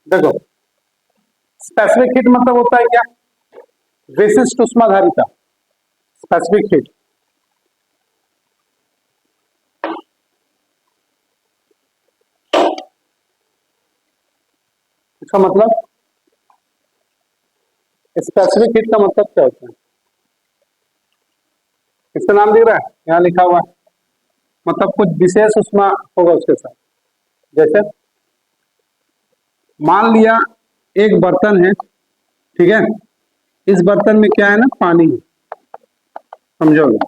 देखो, specific heat मतलब होता है क्या? विशिष्ट उष्माधारिता, स्पेसिफिक हीट। इसका मतलब, स्पेसिफिक हीट का मतलब क्या होता है? इसका नाम दिख रहा है, यहाँ लिखा हुआ है, मतलब कुछ विशेष उष्मा होगा उसके साथ। जैसे मान लिया एक बर्तन है, ठीक है, इस बर्तन में क्या है ना, पानी है, समझोगे?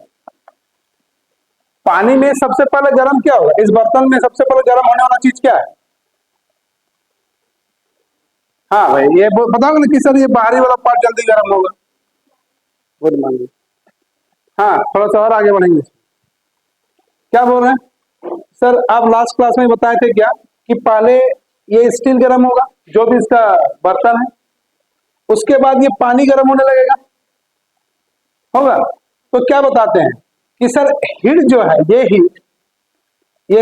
पानी में सबसे पहले गर्म क्या होगा? इस बर्तन में सबसे पहले गर्म होने वाला चीज क्या है? हाँ भाई, ये बताओगे ना कि सर ये बाहरी वाला पार्ट जल्दी गर्म होगा। Good morning. हाँ, थोड़ा सा और आगे बढ़ेंगे। क्या बोल रहे हैं सर? आप लास्ट क्लास में बताए थे क्या कि पहले ये स्टील गर्म होगा, जो भी इसका बर्तन है, उसके बाद ये पानी गर्म होने लगेगा, होगा? तो क्या बताते हैं कि सर हीट जो है, ये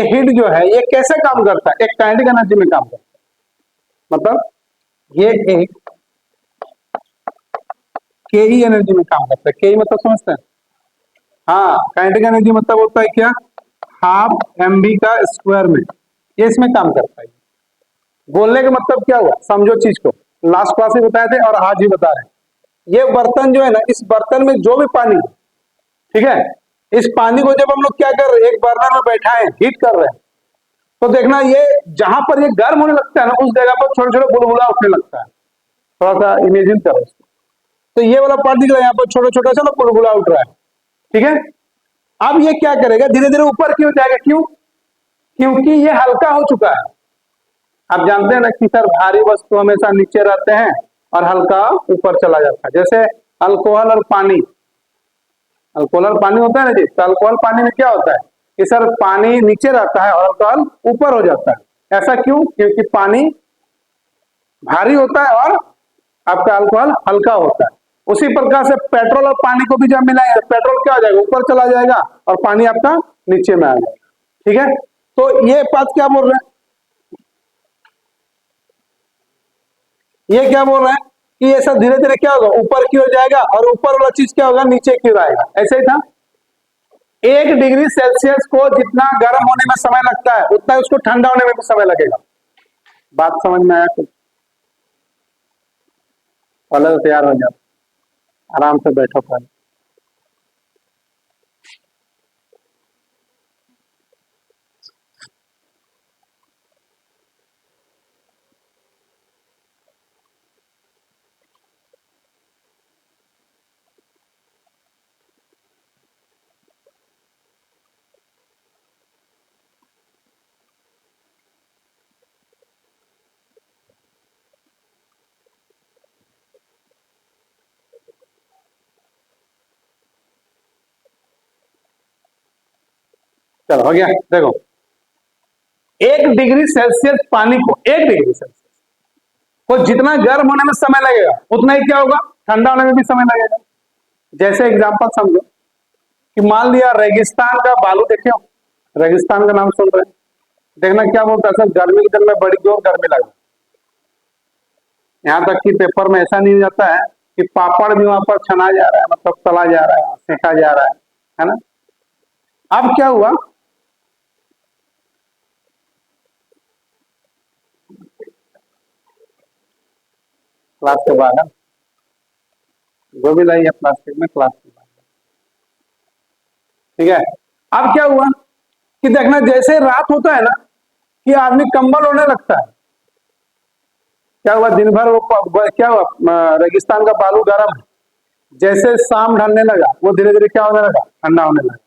हीट जो है ये कैसे काम करता है? एक काइनेटिक एनर्जी में काम करता है, मतलब ये एक केई एनर्जी में काम करता है। केई मतलब समझते हैं? हाँ, काइनेटिक एनर्जी मतलब होता है क्या? हाफ एम बी का स्क्वायर में, ये इसमें काम करता है। बोलने का मतलब क्या हुआ, समझो चीज को। लास्ट क्लास में बताए थे और आज भी बता रहे हैं। ये बर्तन जो है ना, इस बर्तन में जो भी पानी है, ठीक है, इस पानी को जब हम लोग क्या कर रहे हैं, एक बर्नर में बैठाए हीट कर रहे हैं, तो देखना ये जहां पर ये गर्म होने लगता है ना, उस जगह पर छोटे छोटे बुलबुला उठने लगता है। थोड़ा सा इमेजिन करो इसको। तो ये वाला पार्ट दिख रहा है, यहाँ पर छोटा छोटा सा ना बुलबुला उठ रहा है, ठीक है। अब ये क्या करेगा, धीरे धीरे ऊपर क्यों जाएगा? क्यों? क्योंकि ये हल्का हो चुका है। आप जानते हैं ना कि सर भारी वस्तु हमेशा नीचे रहते हैं और हल्का ऊपर चला जाता है। जैसे अल्कोहल और पानी, अल्कोहल और पानी होता है ना जी, तो अल्कोहल पानी में क्या होता है कि सर पानी नीचे रहता है और अल्कोहल ऊपर हो जाता है। ऐसा क्यों? क्योंकि पानी भारी होता है और आपका अल्कोहल हल्का होता है। उसी प्रकार से पेट्रोल और पानी को भी जब मिलाएंगे, पेट्रोल क्या हो जाएगा, ऊपर चला जाएगा और पानी आपका नीचे में आ जाएगा, ठीक है। तो ये बात क्या बोल रहे हैं, ये क्या बोल रहे हैं कि ये सब धीरे धीरे क्या होगा, ऊपर की हो जाएगा और ऊपर वाला चीज क्या होगा, नीचे की आएगा। ऐसे ही था। 1 डिग्री सेल्सियस को जितना गर्म होने में समय लगता है, उतना उसको ठंडा होने में भी समय लगेगा। बात समझ में आया कुछ? पहले तो तैयार हो जाओ, आराम से बैठो पहले। चलो हो गया। देखो, 1 डिग्री सेल्सियस पानी को, 1 डिग्री सेल्सियस को जितना गर्म होने में समय लगेगा, उतना ही क्या होगा, ठंडा होने में भी समय लगेगा। जैसे एग्जांपल समझो कि मान लिया रेगिस्तान का बालू, देखे हो रेगिस्तान का नाम सुन रहे हैं? देखना क्या बोलता है सर, गर्मी के दिन में बड़ी जोर गर्मी लगा। यहाँ तक कि पेपर में ऐसा नहीं जाता है कि पापड़ भी वहां पर छना जा रहा है, मतलब तला जा रहा है, सेका जा रहा है ना। अब क्या हुआ, क्लास के बाद है, जो भी लाई है प्लास्टिक में, क्लास के बाद, ठीक है। अब क्या हुआ कि देखना जैसे रात होता है ना, कि आदमी कंबल ओढ़ने लगता है। क्या हुआ, दिन भर वो क्या हुआ, रेगिस्तान का बालू गर्म है, जैसे शाम ढलने लगा वो धीरे धीरे क्या होने लगा, ठंडा होने लगा।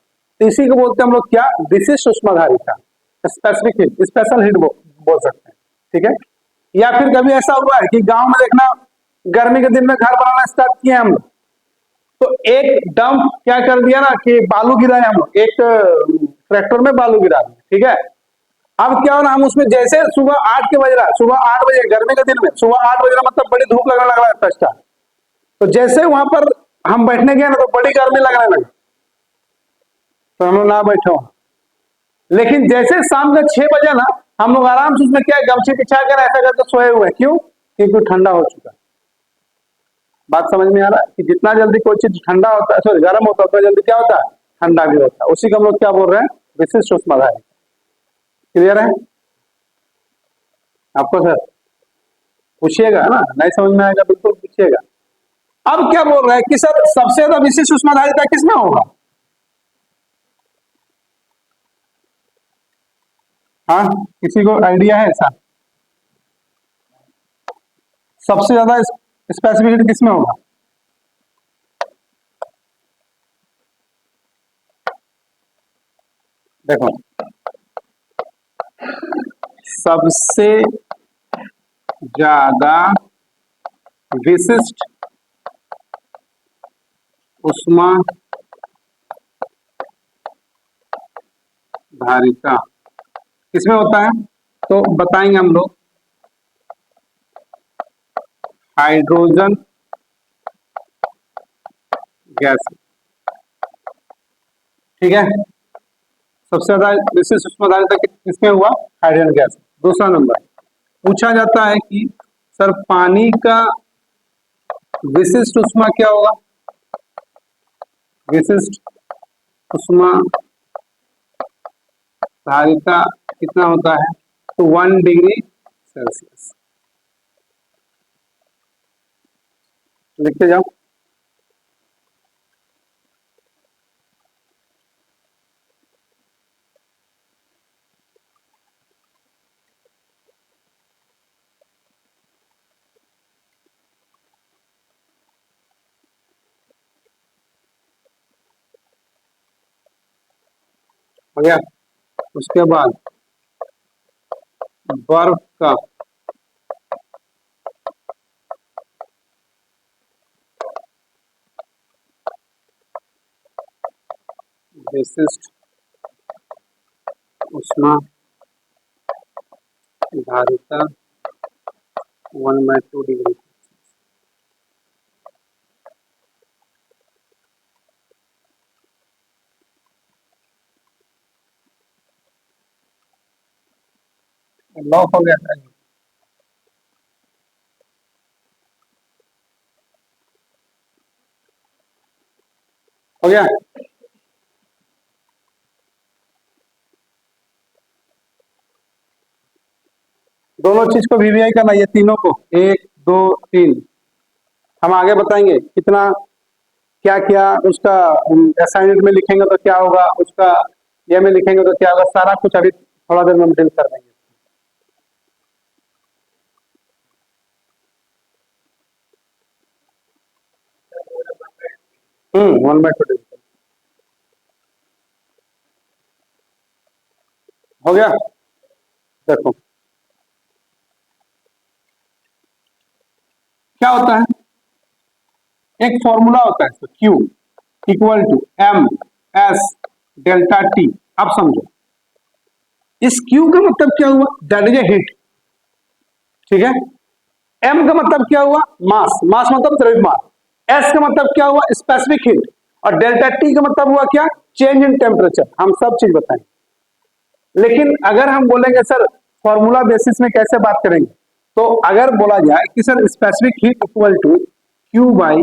तो इसी को बोलते हैं हम लोग क्या, विशिष्ट उष्माधारिता, स्पेसिफिक हीट, स्पेशल हीट बोल सकते हैं, ठीक है। या फिर कभी ऐसा हुआ है कि गांव में देखना, गर्मी के दिन में घर बनाना स्टार्ट किए हम लोग, तो एक डंप क्या कर दिया ना कि बालू गिराए हम लोग, एक ट्रैक्टर में बालू गिरा दिया, ठीक है। अब क्या हो ना, हम उसमें जैसे सुबह 8 के बज रहा है, सुबह 8 बजे गर्मी के दिन में सुबह 8 बज रहा, मतलब बड़ी धूप लगने लग रहा है स्टार्ट। तो जैसे वहां पर हम बैठने गए ना, तो बड़ी गर्मी लगने लगी, तो हम लोग ना बैठो। लेकिन जैसे शाम के 6 बजे ना, हम लोग आराम से उसमें क्या गमछी बिछा कर ऐसा करके सोए हुए हैं। क्यों? क्योंकि ठंडा हो चुका है। बात समझ में आ रहा है कि जितना जल्दी कोई चीज ठंडा होता है, सॉरी गर्म होता है, उतना जल्दी क्या होता है, ठंडा भी होता है। उसी को हम लोग क्या बोल रहे हैं, विशिष्ट ऊष्माधारिता। क्लियर है आपको? सर पूछिएगा ना, नहीं समझ में आएगा बिल्कुल पूछिएगा। अब क्या बोल रहा है कि सर सबसे ज्यादा विशिष्ट ऊष्माधारिता किसमें होगा? हाँ, किसी को आइडिया है ऐसा? सबसे ज्यादा स्पेसिफिक हीट किसमें होगा? देखो, सबसे ज्यादा विशिष्ट ऊष्मा धारिता किसमें होता है? तो बताएंगे हम लोग, हाइड्रोजन गैस। ठीक है, सबसे ज्यादा विशिष्ट ऊष्मा धारिता किसमें हुआ? Hydrogen gas. दूसरा नंबर पूछा जाता है कि सर पानी का विशिष्ट ऊष्मा क्या होगा? विशिष्ट ऊष्मा धारिता कितना होता है? तो 1 डिग्री सेल्सियस। लिखते जाओ। हो गया? उसके बाद बर्फ का विशिष्ट ऊष्मा धारिता 1/2 डिग्री। लॉक हो गया था। हो गया? दोनों चीज को वीवीआई करना, ये तीनों को 1 2 3। हम आगे बताएंगे कितना क्या क्या उसका असाइनमेंट में लिखेंगे तो क्या होगा, उसका ये में लिखेंगे तो क्या होगा, सारा कुछ अभी थोड़ा देर में हम डील कर देंगे। 1/2 हो गया? देखो क्या होता है, एक फॉर्मूला होता है Q equal to M S delta T. अब समझो इस Q का मतलब क्या हुआ, दैट इज ए हीट। ठीक है, M का मतलब क्या हुआ, मास, मास मतलब द्रव्यमान। S का मतलब क्या हुआ, स्पेसिफिक हीट। और डेल्टा T का मतलब हुआ क्या, चेंज इन टेम्परेचर। हम सब चीज बताएंगे, लेकिन अगर हम बोलेंगे सर फॉर्मूला बेसिस में कैसे बात करेंगे, तो अगर बोला जाए कि sir specific heat equal to Q by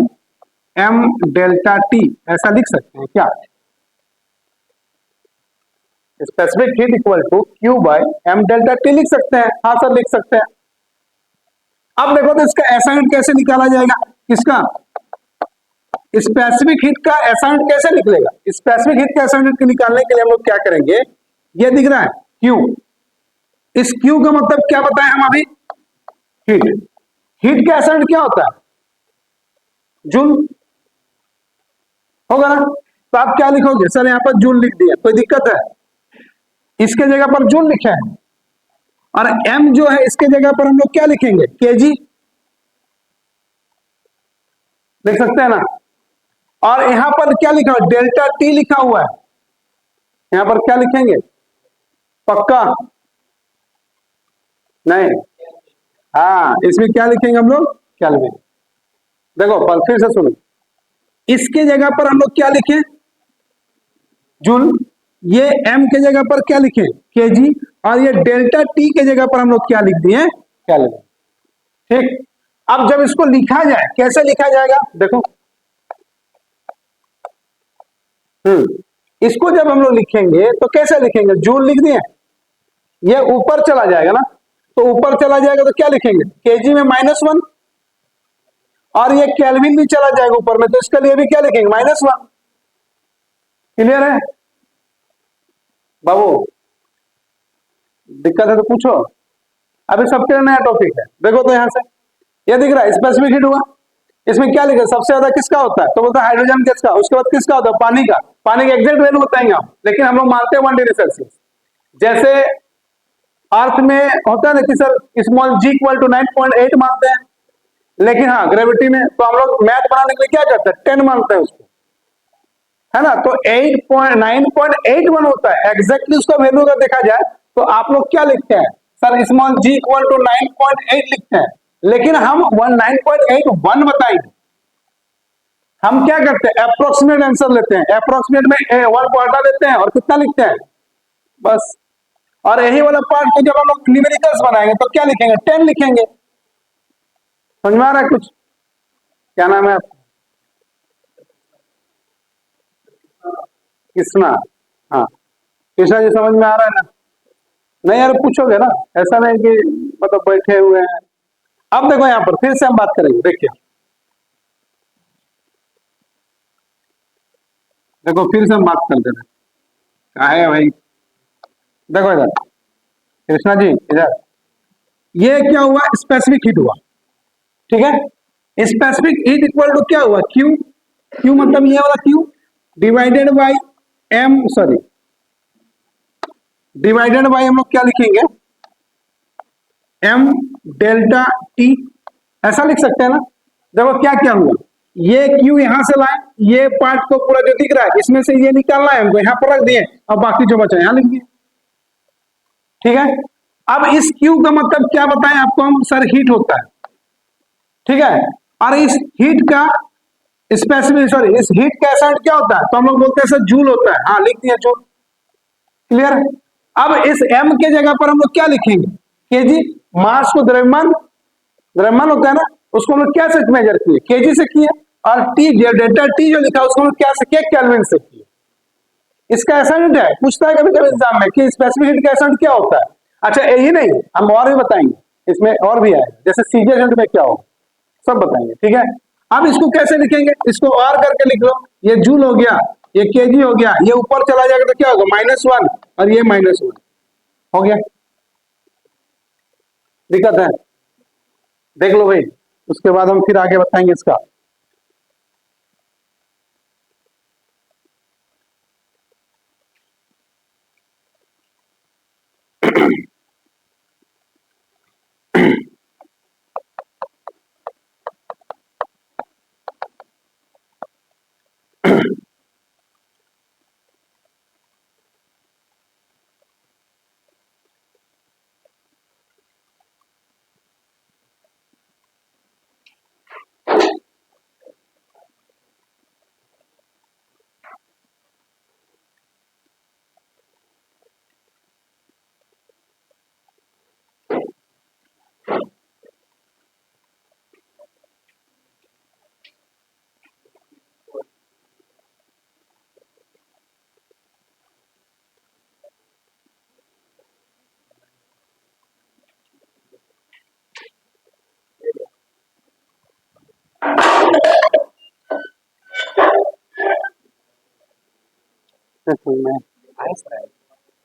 M delta T, ऐसा लिख सकते हैं क्या? Specific heat equal to Q by M delta T लिख सकते हैं। हाँ सर लिख सकते हैं। अब देखो तो इसका ऐसा हीट कैसे निकाला जाएगा, किसका, स्पेसिफिक हीट का ऐसा हीट कैसे निकलेगा? स्पेसिफिक हीट का ऐसा हीट निकालने के लिए हम लोग क्या करेंगे, ये दिख रहा है Q, इस Q का मतलब क्या बताएं हम अभी, हीट। हीट का ऐसा हीट क्या होता है, जूल। होगा ना? तो आप क्या लिखोगे, सर यहां पर जूल लिख दिया, कोई दिक्कत है? इसके जगह पर जूल लिखे हैं, और M जो है इसके जगह पर हम लोग क्या लिखेंगे, केजी लिख सकते हैं ना। और यहां पर क्या लिखा हुआ, डेल्टा टी लिखा हुआ है, यहां पर क्या लिखेंगे, पक्का? नहीं, हाँ इसमें क्या लिखेंगे हम लोग, क्या लिखेंगे, देखो पर फिर से सुनो, इसके जगह पर हम लोग क्या लिखें, जूल। ये M के जगह पर क्या लिखें, केजी। और ये डेल्टा टी के जगह पर हम लोग क्या लिख दिए, केल्विन। ठीक, अब जब इसको लिखा जाए, कैसे लिखा जाएगा देखो, इसको जब हम लोग लिखेंगे तो कैसे लिखेंगे, जूल लिख दिए, ये ऊपर चला जाएगा ना, तो ऊपर चला जाएगा तो क्या लिखेंगे, केजी में -1, और ये केल्विन भी चला जाएगा ऊपर में, तो इसके लिए भी क्या लिखेंगे, -1। क्लियर है बाबू, दिक्कत है तो पूछो, अभी सबके लिए नया टॉपिक है। देखो तो यहां से ये दिख रहा है स्पेसिफिक हीट हुआ, इसमें क्या लिखा है, सबसे ज्यादा किसका होता है, तो बोलता है हाइड्रोजन गैस का, उसके बाद किसका होता है, पानी का। पानी का एग्जैक्ट वैल्यू बताएंगे हम, लेकिन हम लोग मानते हैं 1 डिग्री सेल्सियस। जैसे अर्थ में होता है ना कि सर स्मॉल g = 9.8 मानते हैं, लेकिन हाँ ग्रेविटी में तो हम लोग मैथ बनाने के लिए क्या करते हैं, 10 मानते हैं उसको, है ना। तो 9.81 होता है एग्जैक्टली, उसका वैल्यू अगर देखा जाए तो आप लोग क्या लिखते हैं, सर स्मॉल g = 9.8 लिखते हैं, लेकिन हम 9.81 बताएंगे। हम क्या करते हैं, अप्रोक्सीमेट आंसर लेते हैं, अप्रोक्सीमेट में 1 को हटा देते हैं और कितना लिखते हैं बस। और यही वाला पार्ट को जब हम लोग न्यूमेरिकल्स बनाएंगे तो क्या लिखेंगे, 10 लिखेंगे। समझ में आ रहा है कुछ, क्या नाम है आपका, कृष्णा, हाँ कृष्णा जी, समझ में आ रहा है ना, नहीं यार पूछोगे ना, ऐसा नहीं कि मतलब बैठे हुए हैं। अब देखो यहां पर फिर से हम बात करेंगे, देखिए देखो फिर से हम बात करते हैं, क्या है भाई, देखो इधर कृष्णा जी, इधर ये क्या हुआ, स्पेसिफिक हीट हुआ, ठीक है। स्पेसिफिक हीट इक्वल टू क्या हुआ, क्यू, क्यू मतलब ये वाला Q divided by M, sorry divided by हम लोग क्या लिखेंगे, एम डेल्टा टी, ऐसा लिख सकते हैं ना। देखो क्या क्या हुआ, ये क्यू यहां से लाए, ये पार्ट को पूरा जो दिख रहा है इसमें से ये निकालना है हमको, यहां पर रख दिए, और बाकी जो बचा यहां लिख दिए, ठीक है। अब इस क्यू का मतलब क्या बताएं आपको हम, सर हीट होता है, ठीक है। और इस हीट का स्पेसिफिक, सॉरी इस हीट का एसिड क्या होता है, तो हम लोग बोलते हैं सर जूल होता है, हाँ लिख दिया जूल, क्लियर। अब इस m के जगह पर हम लोग क्या लिखेंगे, केजी, मास को द्रव्यमान, द्रव्यमान होता है ना, उसको हम लोग क्या से मेजर किए, केजी से किए, और टी डेल्टा टी जो लिखा उसको हम लोग क्या से किए, केल्विन से किए। इसका एसिड है, पूछता है कभी कभी एग्जाम में कि स्पेसिफिक हीट का एसिड क्या होता है। अच्छा यही नहीं, हम और भी बताएंगे, इसमें और भी आएगा, जैसे सीजे एसिड में क्या होगा सब बताएंगे, ठीक है। अब इसको कैसे लिखेंगे, इसको और करके लिख लो, ये जूल हो गया, ये केजी हो गया, ये ऊपर चला जाएगा तो क्या होगा, -1, और ये -1 हो गया। दिक्कत है, देख लो भाई, उसके बाद हम फिर आगे बताएंगे इसका।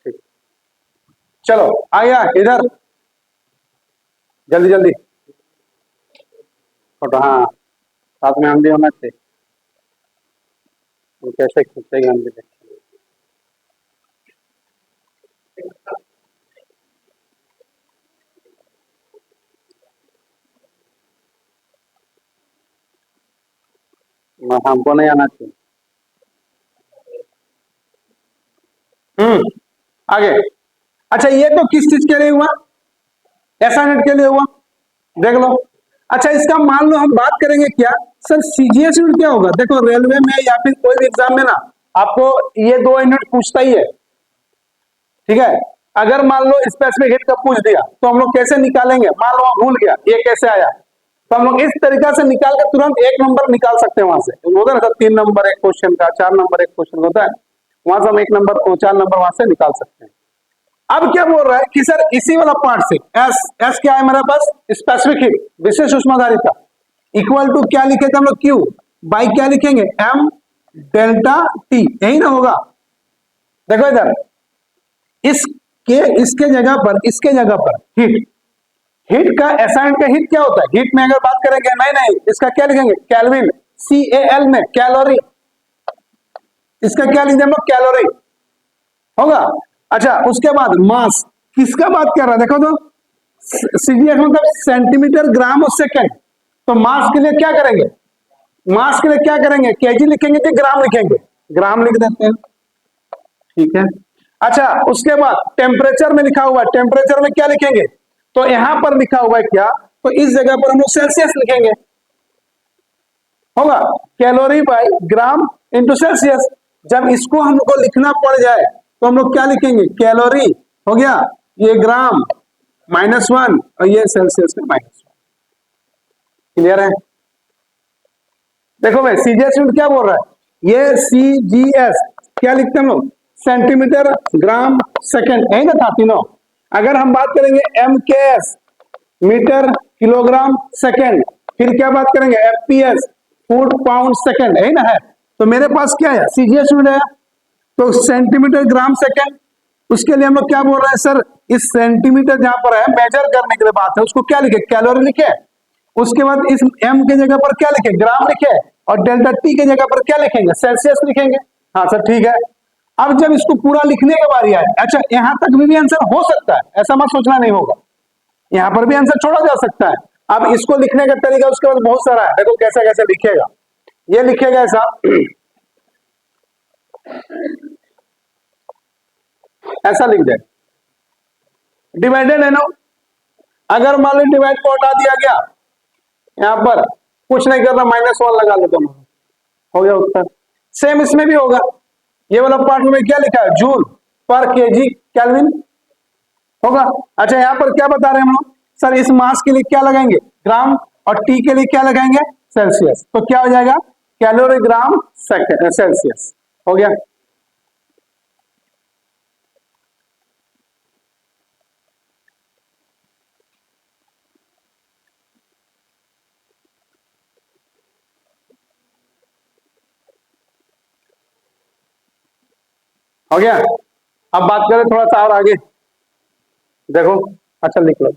ठीक, चलो आ गया इधर, जल्दी जल्दी फोटो, हाँ साथ में हम भी होना चाहिए, तो कैसे खींचेंगे हम भी देखेंगे। हमको नहीं आना चाहिए। आगे, अच्छा ये तो किस चीज के लिए हुआ, एसाइनमेंट के लिए हुआ, देख लो। अच्छा इसका मान लो हम बात करेंगे क्या, सर सीजीएस यूनिट क्या होगा, देखो रेलवे में या फिर कोई भी एग्जाम में ना आपको ये 2 यूनिट पूछता ही है, ठीक है। अगर मान लो स्पेसिफिक हिट का पूछ दिया तो हम लोग कैसे निकालेंगे, मान लो भूल गया ये कैसे आया, तो हम लोग इस तरीका से निकाल के तुरंत एक नंबर निकाल सकते हैं वहां से, होता है ना सर 3 नंबर एक क्वेश्चन का, 4 नंबर एक क्वेश्चन होता है, वहां से हम 1 नंबर 4 नंबर वहां से निकाल सकते हैं। अब क्या बोल रहा है कि सर इसी वाला पार्ट से एस एस क्या है मेरे पास, स्पेसिफिक हीट विशेष उष्माधारिता, इक्वल टू क्या लिखे थे हम लोग, क्यू बाई क्या लिखेंगे, एम डेल्टा टी, यही ना होगा। देखो इधर इसके जगह पर हीट, हीट का एसआई का हीट क्या होता है, हीट में अगर बात करेंगे, नहीं इसका क्या लिखेंगे, कैल्विन, CAL में कैलोरी, इसका क्या लिखेंगे हम लोग, कैलोरी होगा। अच्छा उसके बाद मास, किसका बात कर रहा है देखो तो, सीजीएस मतलब सेंटीमीटर ग्राम और सेकंड, तो मास के लिए क्या करेंगे, मास के लिए क्या करेंगे, केजी लिखेंगे कि ग्राम लिखेंगे, ग्राम लिख देते हैं, ठीक है। अच्छा उसके बाद टेम्परेचर में लिखा हुआ है, टेम्परेचर में क्या लिखेंगे, तो यहां पर लिखा हुआ है क्या, तो इस जगह पर हम लोग सेल्सियस लिखेंगे, होगा calorie by gram into Celsius. जब इसको हमको लिखना पड़ जाए तो हम लोग क्या लिखेंगे, कैलोरी हो गया, ये ग्राम -1 और ये सेल्सियस में -1, क्लियर है। देखो भाई सीजीएस यूनिट क्या बोल रहा है, ये सीजीएस क्या लिखते हैं हम लोग, सेंटीमीटर ग्राम सेकंड, यही ना था तीनों। अगर हम बात करेंगे MKS मीटर किलोग्राम सेकंड, फिर क्या बात करेंगे FPS फुट पाउंड सेकंड, यही ना है। तो मेरे पास क्या है, सीजीएस यूनिट है, तो सेंटीमीटर ग्राम सेकंड, उसके लिए हम लोग क्या बोल रहे हैं सर, इस सेंटीमीटर जहां पर है मेजर करने के लिए बात है, उसको क्या लिखे, कैलोरी लिखे, उसके बाद इस m के जगह पर क्या लिखे, ग्राम लिखे, और डेल्टा टी के जगह पर क्या लिखेंगे, सेल्सियस लिखेंगे। हाँ सर ठीक है। अब जब इसको पूरा लिखने की बारी आए, अच्छा यहां तक भी आंसर हो सकता है, ऐसा मत सोचना नहीं होगा, यहां पर भी आंसर छोड़ा जा सकता है। अब इसको लिखने का तरीका उसके बाद बहुत सारा है, देखो कैसे कैसे लिखेगा, ये लिखेगा ऐसा ऐसा लिख दे, डिवाइडेड है ना, अगर मान लो डिवाइड को हटा दिया गया, यहां पर कुछ नहीं करना, -1 लगा लो दोनों, हो गया उत्तर। सेम इसमें भी होगा, ये वाला पार्ट में क्या लिखा है, जूल पर केजी केल्विन होगा। अच्छा यहां पर क्या बता रहे हैं हम लोग, सर इस मास के लिए क्या लगाएंगे, ग्राम, और टी के लिए क्या लगाएंगे, सेल्सियस, तो क्या हो जाएगा, कैलोरी ग्राम सेल्सियस, हो गया। हो गया। अब बात करें थोड़ा सा और आगे, देखो, अच्छा लिख लो।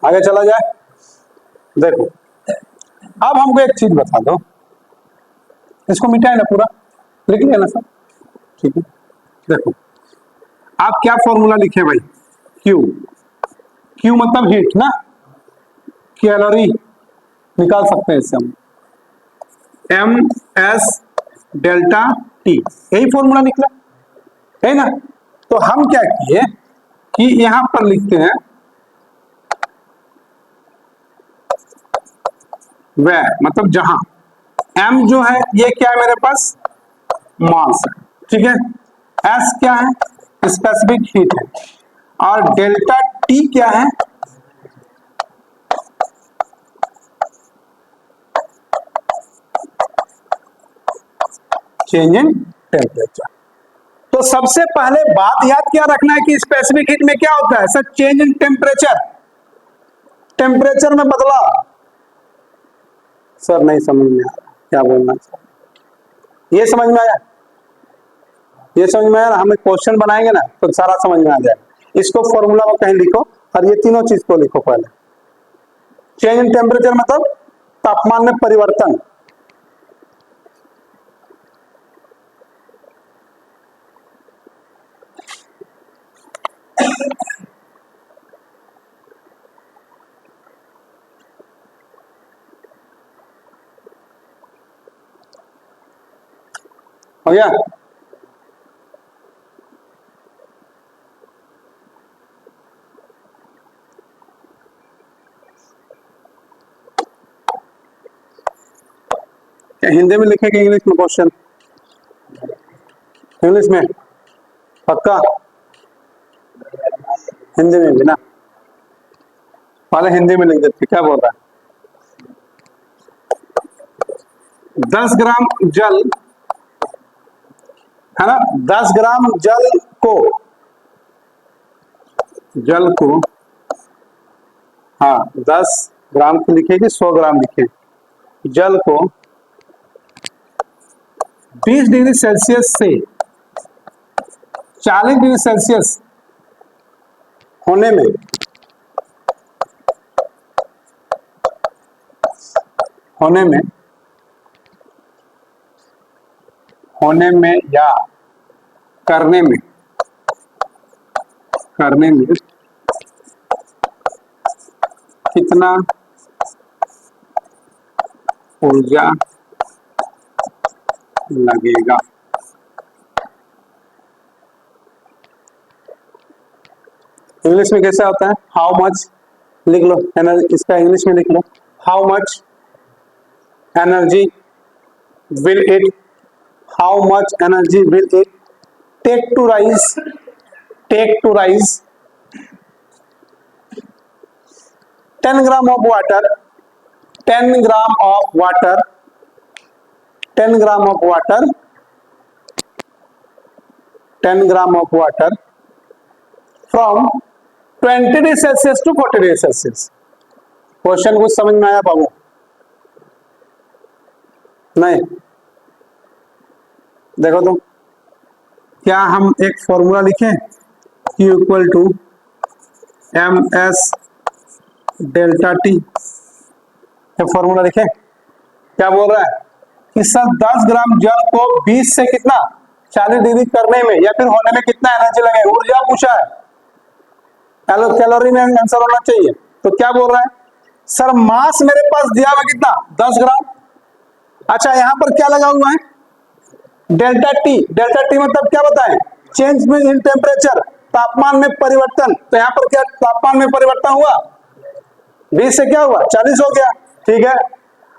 आगे चला जाए। देखो अब हमको एक चीज बता दो, इसको मिटाए ना पूरा, लिख लिया ना सब, ठीक है। देखो आप क्या फॉर्मूला लिखे भाई, क्यू, क्यू मतलब हीट ना, कैलोरी निकाल सकते हैं इससे हम, एम एस डेल्टा टी, यही फॉर्मूला निकला है ना। तो हम क्या किए कि यहां पर लिखते हैं वह, मतलब जहां, एम जो है ये क्या है मेरे पास, मास है, ठीक है। एस क्या है, स्पेसिफिक हीट है, और डेल्टा टी क्या है, चेंज इन टेम्परेचर। तो सबसे पहले बात याद क्या रखना है कि स्पेसिफिक हीट में क्या होता है sir, change in temperature, temperature में बदलाव। सर नहीं समझ में आ रहा क्या बोलना सर, ये समझ में आया, ये समझ में आया, हमें क्वेश्चन बनाएंगे ना तो सारा समझ में आ जाएगा। इसको फॉर्मूला को कहीं लिखो और ये तीनों चीज को लिखो पहले। चेंज इन टेम्परेचर मतलब तापमान में परिवर्तन, हो गया। क्या हिंदी में लिखेंगे इंग्लिश में क्वेश्चन, इंग्लिश में पक्का, हिंदी में भी ना, पहले हिंदी में लिख देते, क्या बोल रहा है, 10 ग्राम जल है ना, 10 ग्राम जल को हाँ 10 ग्राम को लिखे कि 100 ग्राम लिखे, जल को 20 डिग्री सेल्सियस से 40 डिग्री सेल्सियस होने में या करने में कितना ऊर्जा लगेगा। इंग्लिश में कैसा होता है, हाउ मच, लिख लो एनर्जी, इसका इंग्लिश में लिख लो, how much energy will it, how much energy will it take to raise 10 gram of water, 10 gram of water 10 gram of water 10 gram of water from 20 degree Celsius to 40 degree Celsius. Question कुछ समझ में आया बाबू, नहीं? देखो तो क्या हम एक फॉर्मूला लिखें, Q equal to M S delta T, ये फॉर्मूला लिखें। क्या बोल रहा है कि सर 10 ग्राम जल को 20 से कितना 40 डिग्री करने में या फिर होने में कितना एनर्जी लगेगा, ऊर्जा पूछा है, कैलोरी में आंसर होना चाहिए। तो क्या बोल रहा है सर, मास मेरे पास दिया हुआ कितना 10 ग्राम, अच्छा यहाँ पर क्या लगा हुआ है डेल्टा टी, डेल्टा टी मतलब क्या बताएं, चेंज इन टेम्परेचर, तापमान में परिवर्तन। तो यहाँ पर क्या तापमान में परिवर्तन हुआ, 20 से क्या हुआ 40 हो गया, ठीक है।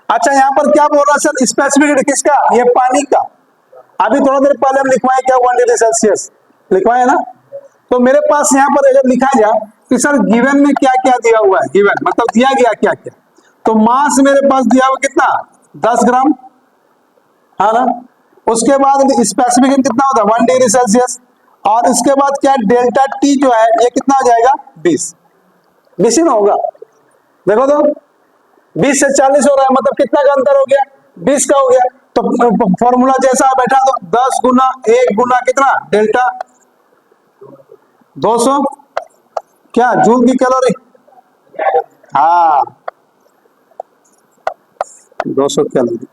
अच्छा यहाँ पर क्या बोल रहा है सर, स्पेसिफिक किसका, ये पानी का, अभी थोड़ा देर पहले हम लिखवाए क्या 1 डिग्री सेल्सियस लिखवाए ना। तो मेरे पास यहाँ पर अगर लिखा जाए कि सर गिवन में क्या क्या दिया हुआ है, गिवन मतलब दिया गया क्या क्या, तो मास मेरे पास दिया हुआ कितना 10 ग्राम, है ना। उसके बाद स्पेसिफिक कितना होता है 1 डिग्री सेल्सियस, और इसके बाद क्या डेल्टा टी जो है ये कितना हो जाएगा 20 ही ना होगा। देखो तो 20 से 40 हो रहा है, मतलब कितना का अंतर हो गया 20 का हो गया। तो फॉर्मूला जैसा बैठा तो 10 गुना 1 गुना कितना डेल्टा 200 क्या जूल की कैलोरी, हाँ 200 कैलोरी।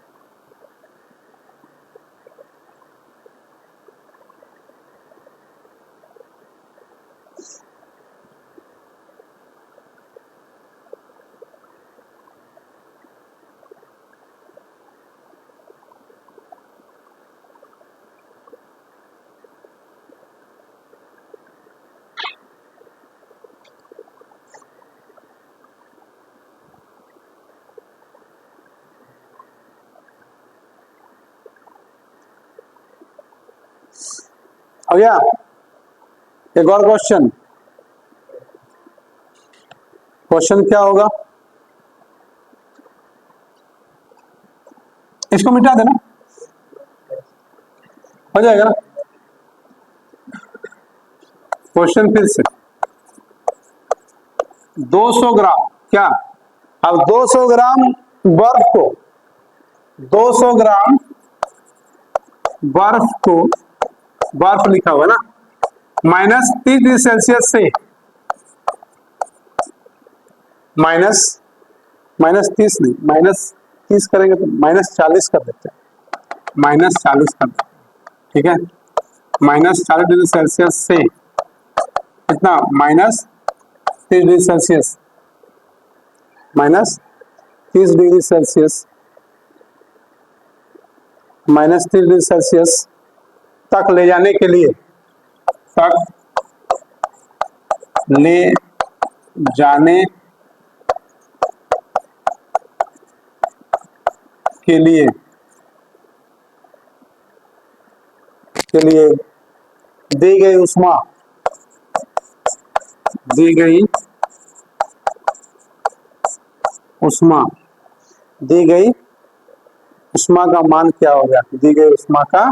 हो गया। एक और क्वेश्चन, क्वेश्चन क्या होगा, इसको मिटा देना, हो जाएगा ना। क्वेश्चन फिर से, 200 ग्राम क्या, अब 200 ग्राम बर्फ को, 200 ग्राम बर्फ को, बर्फ लिखा हुआ है ना, -30 डिग्री सेल्सियस से, माइनस माइनस 30 नहीं, -30 करेंगे तो -40 कर देते हैं, -40 कर देते हैं, ठीक है। -40 डिग्री सेल्सियस से कितना, -30 degree Celsius, -30 degree Celsius, -30 degree Celsius तक ले जाने के लिए, तक ले जाने के लिए, दी गई उष्मा, दी गई उष्मा, दी गई उष्मा का मान क्या हो गया, दी गई उष्मा का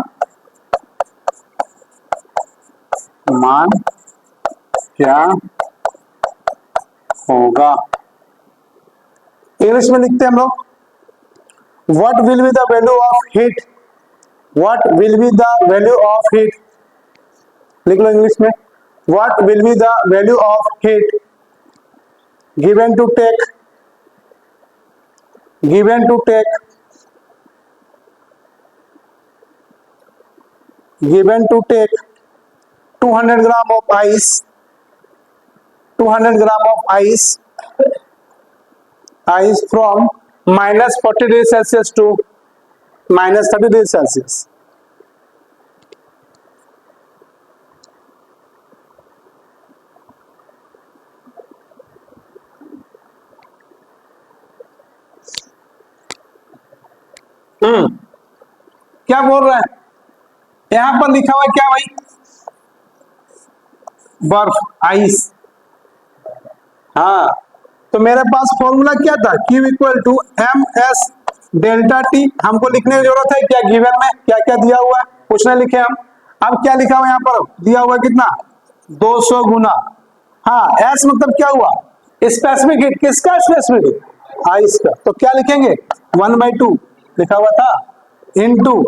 मान क्या होगा। इंग्लिश में लिखते हैं हम लोग, what will be the value of heat, what will be the value of heat, लिख लो इंग्लिश में, what will be the value of heat given to take, given to take, given to take 200 gram of ice, 200 gram of ice, ice from -40 degree Celsius to -30 degree Celsius. क्या बोल रहे हैं, यहां पर लिखा हुआ है क्या भाई, बर्फ, आइस, हाँ, तो मेरे पास फॉर्मूला क्या था, Q equal to MS delta T, हमको लिखने की जरूरत है क्या, गिवन में क्या क्या दिया हुआ है, कुछ नहीं लिखे हम। अब क्या लिखा हुआ है यहाँ पर, दिया हुआ कितना, 200 गुना, हाँ S मतलब क्या हुआ, स्पेसिफिक हीट, किसका स्पेसिफिक हीट, आइस का, तो क्या लिखेंगे 1/2 लिखा हुआ था, इनटू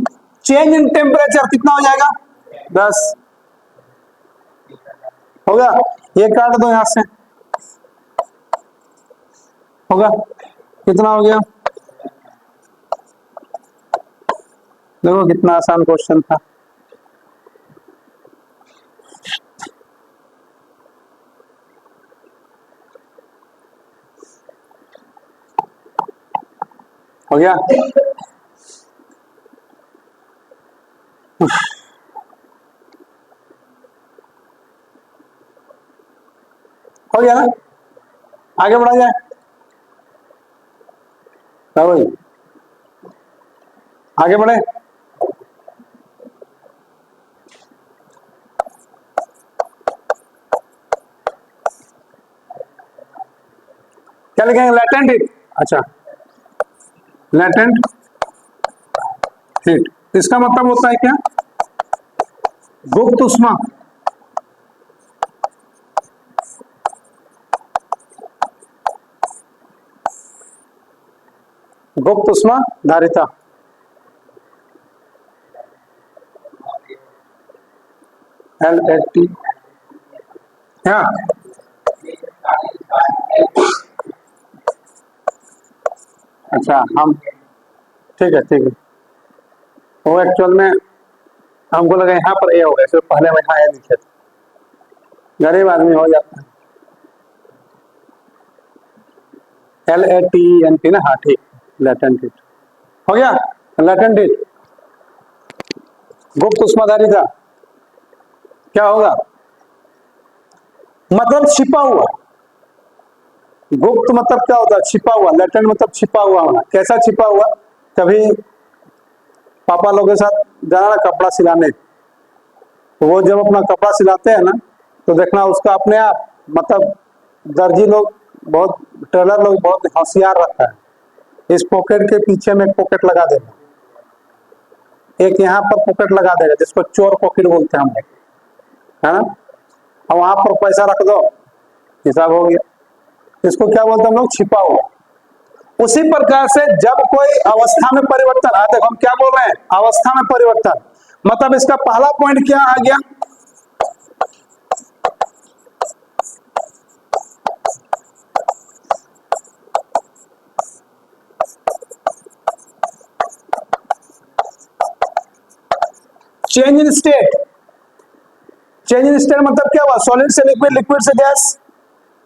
चेंज इन टेम्परेचर कितना हो जाएगा 10, होगा, ये काट दो यहां से, होगा, कितना हो गया, देखो कितना आसान क्वेश्चन था। हो गया, हो गया ना, आगे बढ़ा जाए, भाई आगे बढ़े, क्या लिखेंगे, लेटेंट हीट, अच्छा लेटेंट हीट, इसका मतलब होता है क्या, गुप्त उष्मा, गुप्त उष्मा धारिता, LHT, हाँ अच्छा हम, ठीक है ठीक है। वो एक्चुअल में हमको लगा यहाँ पर ए होगा, इसलिए पहले में यहाँ ए लिखे थे। गरीब आदमी हो जाता है। LATENT ना, हाँ ठीक, लेटेंट हिट हो गया। लेटेंट हिट गुप्त उष्माधारी था, क्या होगा? मतलब छिपा हुआ। गुप्त मतलब क्या होता है? छिपा हुआ। लेटेंट मतलब छिपा हुआ होना। कैसा छिपा हुआ? कभी पापा लोग के साथ जाना ना कपड़ा सिलाने, तो वो जब अपना कपड़ा सिलाते हैं ना, तो देखना उसका अपने आप, मतलब दर्जी लोग बहुत, टेलर लोग बहुत होशियार रहता है। इस पॉकेट के पीछे में एक पॉकेट लगा देगा, एक यहाँ पर पॉकेट लगा देगा, जिसको चोर पॉकेट बोलते हैं हम लोग, है ना। और वहां पर पैसा रख दो, हिसाब हो गया। इसको क्या बोलते हैं हम लोग? छिपा हुआ। उसी प्रकार से जब कोई अवस्था में परिवर्तन, देखो हम क्या बोल रहे हैं? अवस्था में परिवर्तन। मतलब इसका पहला पॉइंट क्या आ गया? Change in state. Change in state मतलब क्या हुआ? सॉलिड से लिक्विड, लिक्विड से गैस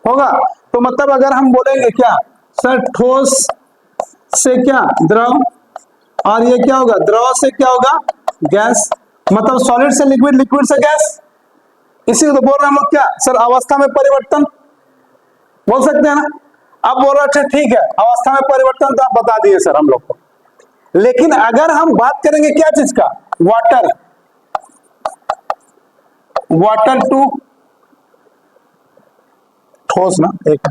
होगा। तो मतलब अगर हम बोलेंगे क्या सर, ठोस से क्या द्रव, और ये क्या होगा? द्रव से क्या होगा? गैस। मतलब सॉलिड से लिक्विड, लिक्विड से गैस। इसी को तो बोल रहे हैं हम लोग क्या सर? अवस्था में परिवर्तन बोल सकते हैं ना। अब बोल रहे अच्छा ठीक है, अवस्था में परिवर्तन तो आप बता दिए सर हम लोग को, लेकिन अगर हम बात करेंगे क्या चीज का? वाटर, वाटर टू ठोस ना, एक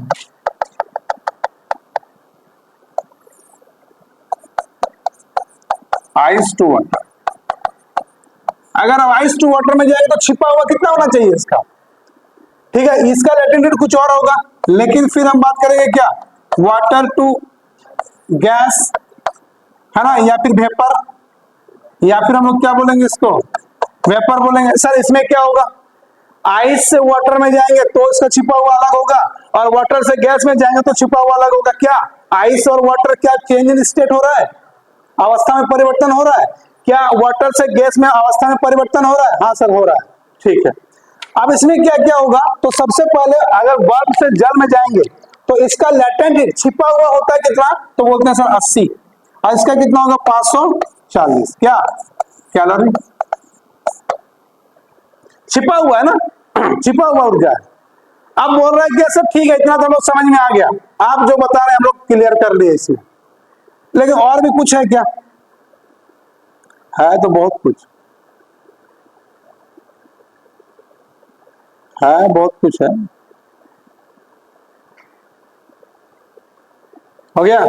आइस टू वाटर। अगर हम आइस टू वाटर में जाएंगे तो छिपा हुआ कितना होना चाहिए इसका? ठीक है, इसका लेटेंट कुछ और होगा, लेकिन फिर हम बात करेंगे क्या? वाटर टू गैस, है ना, या फिर वेपर, या फिर हम लोग क्या बोलेंगे इसको? वेपर बोलेंगे। सर इसमें क्या होगा? आइस से वाटर में जाएंगे तो इसका छिपा हुआ अलग होगा, और वाटर से गैस में जाएंगे तो छिपा हुआ अलग होगा। क्या आइस और वाटर क्या चेंज इन स्टेट हो रहा है? अवस्था में परिवर्तन हो रहा है क्या? वाटर से गैस में अवस्था में परिवर्तन हो रहा है? हाँ सर हो रहा है। ठीक है, अब इसमें क्या क्या होगा? तो सबसे पहले अगर बर्फ से जल में जाएंगे तो इसका लेटेंट हीट छिपा हुआ होता है कितना? तो बोलते हैं सर 80, और इसका कितना होगा? 540 क्या कैलोरी छिपा हुआ है ना। छिपा हुआ ऊर्जा है। अब बोल रहा है कि सब ठीक है, इतना तो लोग समझ में आ गया, आप जो बता रहे हैं हम लोग क्लियर कर लिए इसमें, लेकिन और भी कुछ है क्या? है तो बहुत कुछ है, बहुत कुछ है। हो गया?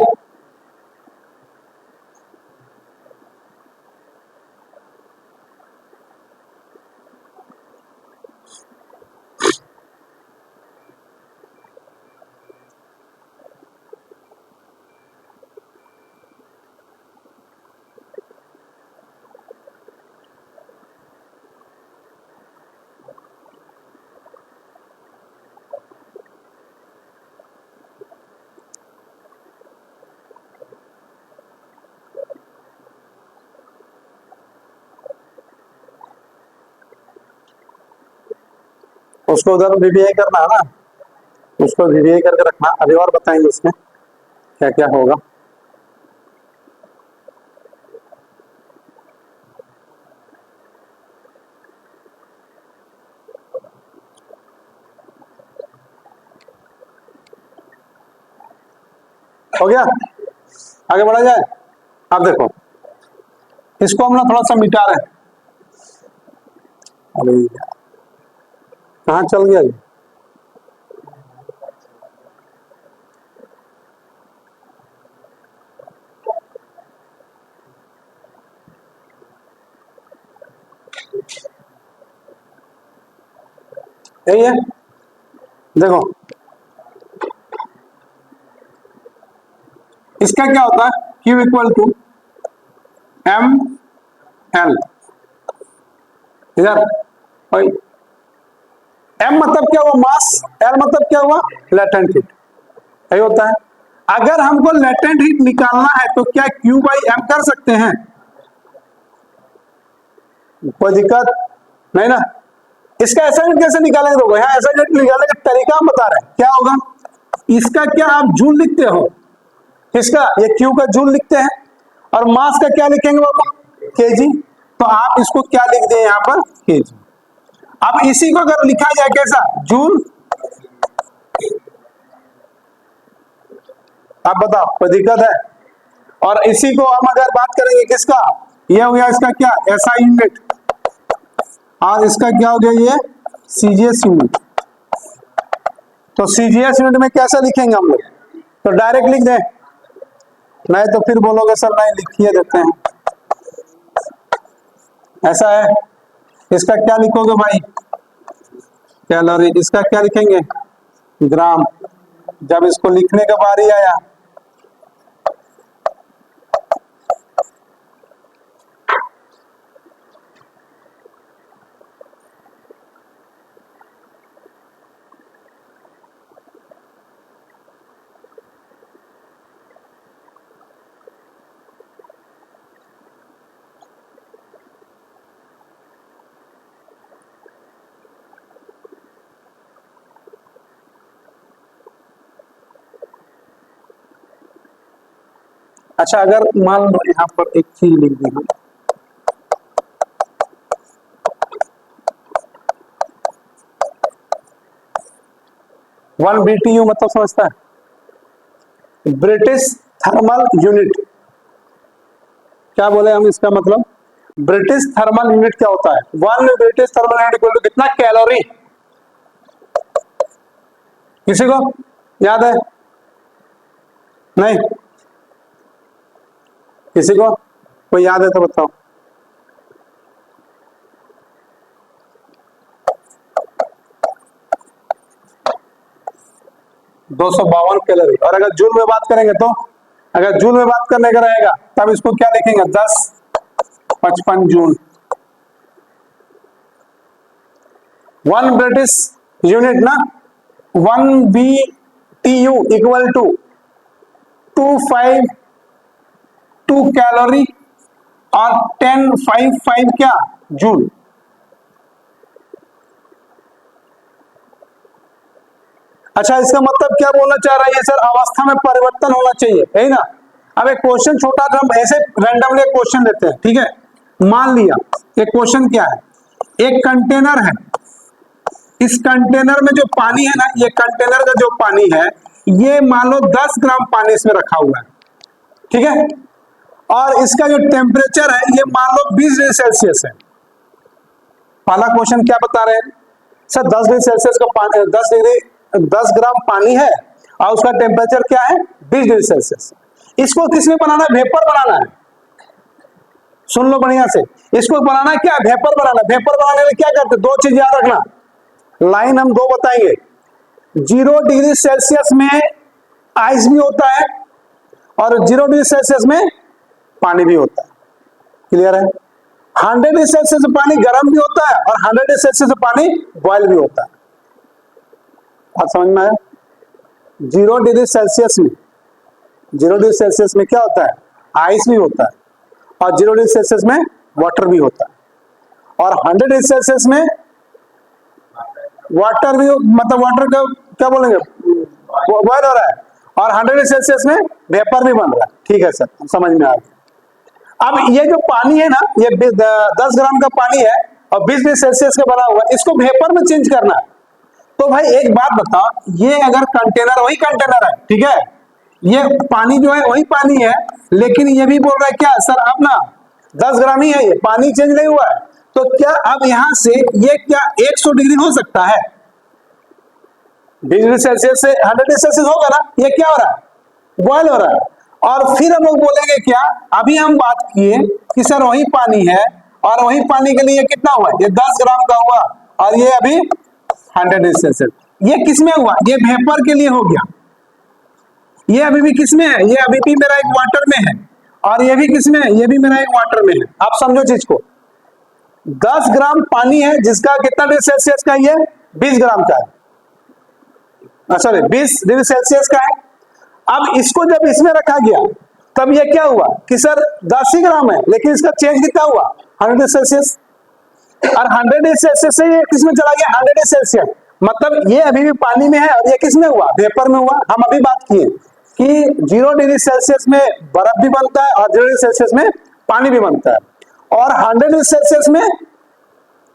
उसको उधर वीवीआई करना है ना, उसको वीवीआई करके रखना। अभी और बताएंगे उसमें क्या क्या होगा। हो गया? आगे बढ़ा जाए। अब देखो इसको हम ना थोड़ा सा मिटा रहे हैं। अरे कहाँ चल गया ये? यही है, देखो इसका क्या होता है? Q equal to M L, इधर एम मतलब क्या हुआ? मास। एल मतलब क्या हुआ? Latent heat. यही होता है। अगर हमको लेटेंट हीट निकालना है तो क्या Q बाई एम कर सकते हैं? कोई दिक्कत नहीं ना। इसका ऐसा हीट कैसे निकालेंगे? देखो यहाँ ऐसा हीट निकालने का तरीका हम बता रहे हैं, क्या होगा? इसका क्या आप जूल लिखते हो, इसका ये Q का जूल लिखते हैं, और मास का क्या लिखेंगे बाबा? केजी। तो आप इसको क्या लिख दें यहाँ पर? केजी। अब इसी को अगर लिखा जाए कैसा? जूल। आप बताओ, कोई दिक्कत है? और इसी को हम अगर बात करेंगे किसका, ये हो गया इसका क्या? एसआई यूनिट, और इसका क्या हो गया? ये सीजीएस यूनिट। तो सीजीएस यूनिट में कैसा लिखेंगे हम लोग? तो डायरेक्ट लिख दें, नहीं तो फिर बोलोगे सर नहीं लिखिए देते हैं, ऐसा है। इसका क्या लिखोगे भाई? कैलोरी। इसका क्या लिखेंगे? ग्राम। जब इसको लिखने का बारी आया, अच्छा अगर मान लो यहाँ पर एक चीज लिख दी, 1 BTU मतलब समझता है? British thermal unit. क्या बोले हम इसका मतलब? ब्रिटिश थर्मल यूनिट क्या होता है? 1 British thermal unit equal to कितना? कैलोरी। किसी को याद है? नहीं? किसी को कोई याद है तो बताओ। दो 252 कैलोरी। और अगर जूल में बात करेंगे तो, अगर जूल में बात करने का रहेगा तब इसको क्या लिखेंगे? 1055 जूल। 1 ब्रिटिश यूनिट ना, 1 BTU इक्वल टू 252 कैलोरी और 1055 क्या? जूल। अच्छा इसका मतलब क्या बोलना चाह रहा है ये सर? अवस्था में परिवर्तन होना चाहिए, है ना? अब एक क्वेश्चन छोटा सा हम ऐसे रैंडमली एक क्वेश्चन लेते हैं, ठीक है? मान लिया एक क्वेश्चन क्या है, एक कंटेनर है, इस कंटेनर में जो पानी है ना, ये कंटेनर का जो पानी है, ये मान लो 10 ग्राम पानी इसमें रखा हुआ है, ठीक है? और इसका जो टेम्परेचर है ये मान लो 20 डिग्री सेल्सियस है। पहला क्वेश्चन क्या बता रहे हैं सर? 10 डिग्री सेल्सियस का पानी, 10 ग्राम पानी है और उसका टेम्परेचर क्या है? 20 डिग्री सेल्सियस। इसको किसमें बनाना है? वेपर बनाना है। सुन लो बढ़िया से, इसको बनाना है क्या? वेपर बनाना। वेपर बनाने में क्या करते? दो चीज याद रखना, लाइन हम दो बताएंगे। 0 डिग्री सेल्सियस में आइस भी होता है और 0 डिग्री सेल्सियस में पानी भी होता है। क्लियर है? 100 डिग्री सेल्सियस में पानी गर्म भी होता है और 100 डिग्री सेल्सियस में पानी बॉयल भी होता है। बात समझ में आया? 0 डिग्री सेल्सियस में, 0 डिग्री सेल्सियस में क्या होता है? आइस भी होता है और 0 डिग्री सेल्सियस में वाटर भी होता है। और 100 डिग्री सेल्सियस में वाटर भी, मतलब वाटर का क्या बोलेंगे? बॉयल हो रहा है, और 100 डिग्री सेल्सियस में वेपर भी बन रहा है। ठीक है सर, समझ में आ गया। अब ये जो पानी है ना, ये 10 ग्राम का पानी है और 20 डिग्री सेल्सियस का बना हुआ, इसको वेपर में चेंज करना है। तो भाई एक बात बताओ, ये अगर कंटेनर वही कंटेनर है, ठीक है, ये पानी जो है वही पानी है, लेकिन ये भी बोल रहा है क्या सर अब ना 10 ग्राम ही है, ये पानी चेंज नहीं हुआ है, तो क्या अब यहां से ये क्या 100 डिग्री हो सकता है? 20 डिग्री सेल्सियस से 100 डिग्री सेल्सियस होगा ना, ये क्या हो रहा है? बॉयल हो रहा है। और फिर हम लोग बोलेंगे क्या, अभी हम बात किए कि सर वही पानी है और वही पानी के लिए कितना हुआ? ये 10 ग्राम का हुआ और ये अभी 100 डिग्री सेल्सियस। ये किसमें हुआ? ये वेपर के लिए हो गया। ये अभी भी किसमें है? ये अभी भी मेरा एक वाटर में है, और ये भी किसमें है? ये भी मेरा एक वाटर में है। आप समझो चीज को, 10 ग्राम पानी है जिसका कितना डिग्री सेल्सियस का? ये 20 ग्राम का है, सॉरी 20 डिग्री सेल्सियस का है। अब इसको जब इसमें रखा गया तब ये क्या हुआ कि सर 10 ही ग्राम है, लेकिन इसका चेंज कितना हुआ 100 सेल्सियस, और 100 सेल्सियस से ये किसमें चला गया 100 सेल्सियस, मतलब ये अभी भी पानी में है और ये किसमें हुआ वेपर में हुआ। हम अभी बात किए कि 0 डिग्री सेल्सियस में बर्फ भी बनता है और 0 डिग्री सेल्सियस में पानी भी बनता है, और 100 डिग्री सेल्सियस में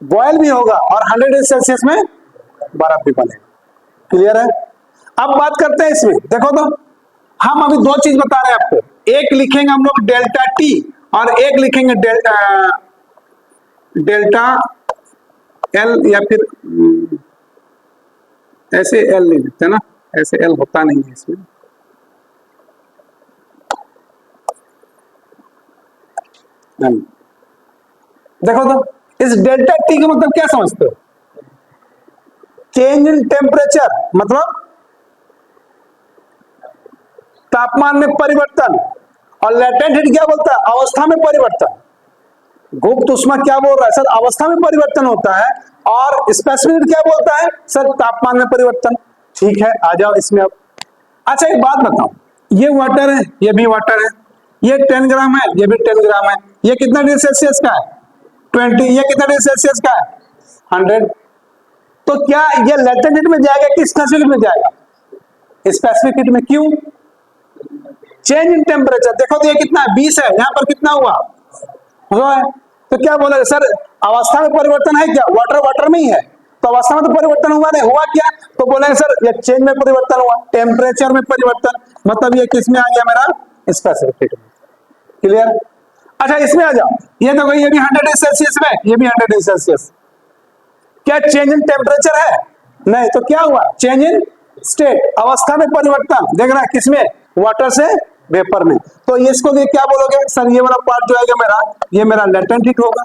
बॉयल भी होगा और 100 डिग्री सेल्सियस में बर्फ भी बनेगा। क्लियर है। अब बात करते हैं इसमें, देखो तो हम अभी दो चीज बता रहे हैं आपको, एक लिखेंगे हम लोग डेल्टा टी और एक लिखेंगे डेल्टा एल, या फिर ऐसे एल नहीं लिखते ना, ऐसे एल होता नहीं है इसमें। देखो तो इस डेल्टा टी का मतलब क्या समझते हो, चेंज इन टेम्परेचर, मतलब तापमान में परिवर्तन, और लेटेंट हीट क्या बोलता है अवस्था में परिवर्तन। गुप्त उष्मा क्या बोल रहा है सर अवस्था में परिवर्तन होता है, और स्पेसिफिक हीट क्या बोलता है सर तापमान में परिवर्तन। ठीक है, आ जाओ इसमें अब। अच्छा एक बात बताओ, ये वाटर है, ये भी वाटर है, ये 10 ग्राम है, ये भी 10 ग्राम है, ये कितना डिग्री सेल्सियस का है 20, ये कितना डिग्री सेल्सियस का है 100। तो क्या ये लेटेंट हीट में जाएगा कि स्पेसिफिक हीट में जाएगा, स्पेसिफिक हीट में। क्यों, चेंज इन टेम्परेचर, देखो तो ये कितना है 20 है, यहां पर कितना हुआ है, तो क्या बोले सर अवस्था में परिवर्तन है क्या, वाटर वाटर में ही है, तो अवस्था में तो परिवर्तन हुआ नहीं, हुआ क्या, तो बोले सर ये चेंज में परिवर्तन हुआ, टेम्परेचर में परिवर्तन, मतलब ये किस में आ गया मेरा स्पेसिफिक हीट में। क्लियर। अच्छा इसमें आ जाओ, ये देखो ये भी 100 डिग्री सेल्सियस में, ये भी 100 डिग्री सेल्सियस, क्या चेंज इन टेम्परेचर है, नहीं, तो क्या हुआ चेंज इन स्टेट, अवस्था में परिवर्तन, देख रहा है किसमें वाटर से वेपर में। तो इसको ये क्या बोलोगे सर, ये वाला पार्ट जो है मेरा, ये मेरा लेटेंट हीट होगा।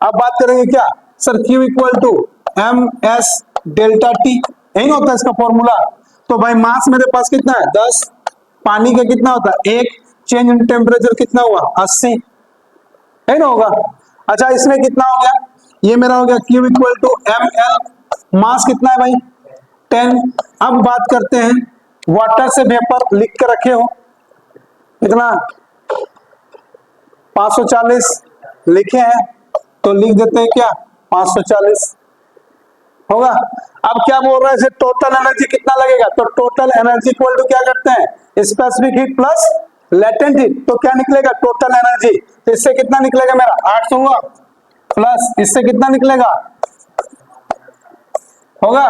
अब बात करेंगे क्या sir, Q equal to M S delta T, यही होता है इसका फॉर्मूला। तो भाई मास मेरे पास कितना है 10, पानी का कितना होता है 1, चेंज इन टेम्परेचर कितना हुआ 80, है ना होगा। अच्छा इसमें कितना हो गया, ये मेरा हो गया Q equal to M L, mass कितना है भाई 10। अब बात करते हैं वाटर से वेपर, लिख के रखे हो कितना 540 लिखे हैं, तो लिख देते हैं क्या 540 होगा। अब क्या बोल रहा है टोटल एनर्जी कितना लगेगा, तो टोटल एनर्जी इक्वल टू क्या करते हैं specific heat plus latent heat, तो क्या निकलेगा टोटल एनर्जी, तो इससे कितना निकलेगा मेरा 800 हुआ, प्लस इससे कितना निकलेगा होगा,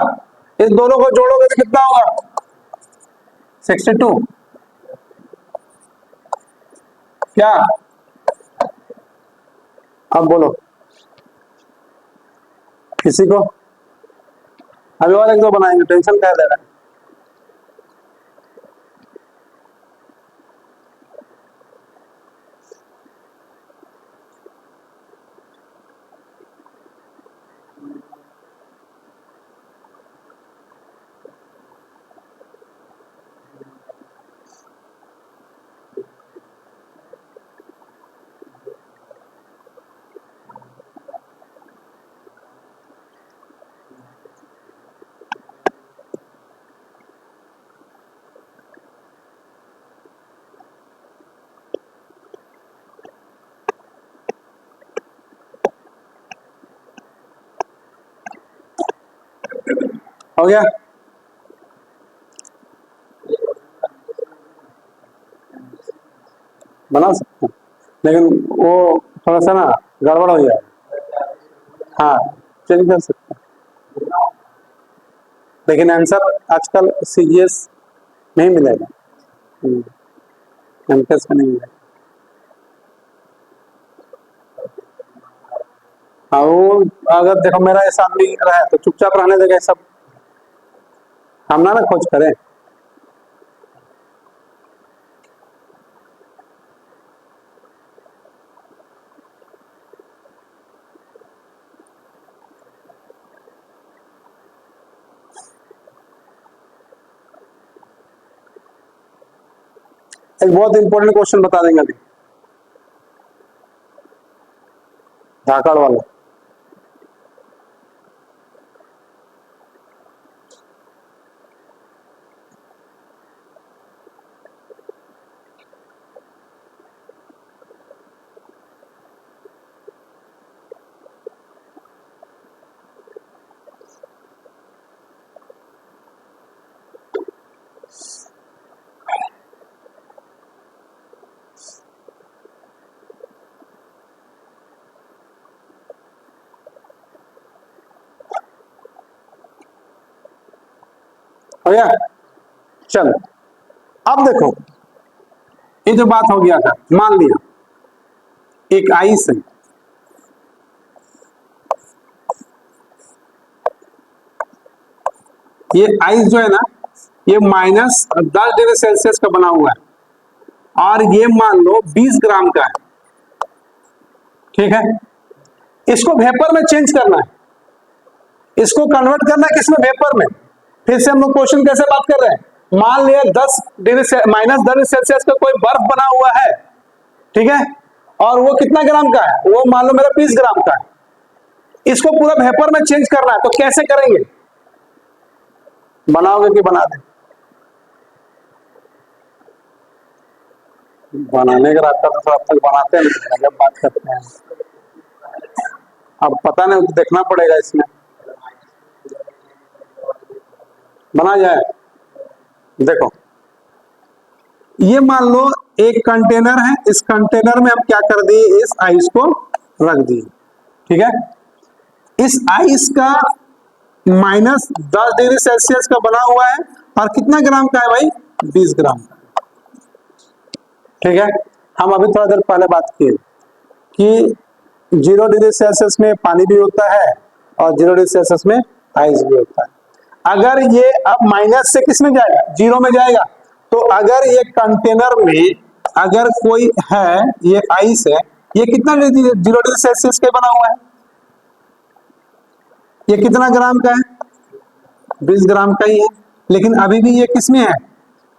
इस दोनों को जोड़ोगे तो कितना होगा 62। क्या अब बोलो किसी को, अभी और एक दो बनाएंगे, टेंशन क्या ले रहा है। हो गया, बना सकते हैं, लेकिन वो थोड़ा सा ना गड़बड़ हो जाए। हाँ चेंज कर सकते हैं, लेकिन आंसर आजकल सीजीएस नहीं मिलेगा, एमकेएस का नहीं मिलेगा। हाँ वो अगर देखो मेरा ऐसा आदमी रहा तो चुपचाप रहने देगा सब, हम ना खोज करें। एक बहुत इंपॉर्टेंट क्वेश्चन बता देंगे अभी, धाकड़ वाला। हो गया। चलो अब देखो, ये जो बात हो गया था, मान लिया एक आइस है, ये आइस जो है ना, ये -10 डिग्री सेल्सियस का बना हुआ है और ये मान लो 20 ग्राम का है, ठीक है। इसको वेपर में चेंज करना है, इसको कन्वर्ट करना है किसमें, वेपर में। फिर से हम लोग क्वेश्चन कैसे बात कर रहे हैं, मान लिया -10 डिग्री सेल्सियस का कोई बर्फ बना हुआ है, ठीक है, और वो कितना ग्राम का है, वो मान लो मेरा 20 ग्राम का है। इसको पूरा वेपर में चेंज करना है, तो कैसे करेंगे, बनाओगे कि बना दे, बनाने का रास्ता तो अब तक बनाते हैं, जब बात करते हैं अब पता नहीं, देखना पड़ेगा इसमें बना जाए। देखो ये मान लो एक कंटेनर है, इस कंटेनर में हम क्या कर दिए, इस आइस को रख दिए, ठीक है। इस आइस का -10 डिग्री सेल्सियस का बना हुआ है और कितना ग्राम का है भाई, 20 ग्राम का, ठीक है। हम अभी थोड़ा देर पहले बात किए कि 0 डिग्री सेल्सियस में पानी भी होता है और 0 डिग्री सेल्सियस में आइस भी होता है। अगर ये अब माइनस से किस में जाएगा, 0 में जाएगा, तो अगर ये कंटेनर में अगर कोई है, ये आइस है, ये कितना 0 डिग्री सेल्सियस का बना हुआ है, ये कितना ग्राम का है, 20 ग्राम का ही है, लेकिन अभी भी ये किस में है,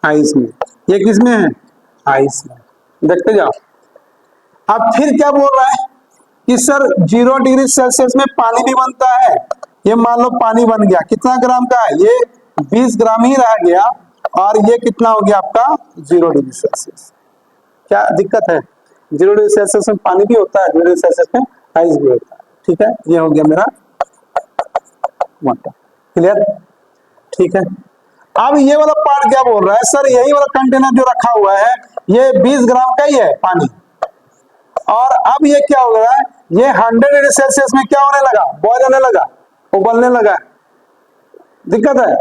आइस में। ये किस में है, आइस में। देखते जाओ, अब फिर क्या बोल रहा है कि सर 0 डिग्री सेल्सियस में पानी भी बनता है, ये मान लो पानी बन गया, कितना ग्राम का है, ये 20 ग्राम ही रह गया, और ये कितना हो गया आपका 0 डिग्री सेल्सियस। क्या दिक्कत है, 0 डिग्री सेल्सियस में पानी भी होता है, 0 डिग्री सेल्सियस में आइस भी होता है, ठीक है। ये हो गया मेरा वाटर, क्लियर, ठीक है। अब ये वाला पार्ट क्या बोल रहा है, सर यही वाला कंटेनर जो रखा हुआ है, ये 20 ग्राम का ही है पानी, और अब ये क्या हो रहा है, ये 100 डिग्री सेल्सियस में क्या होने लगा, बॉयल होने लगा, उबलने लगा, दिक्कत है।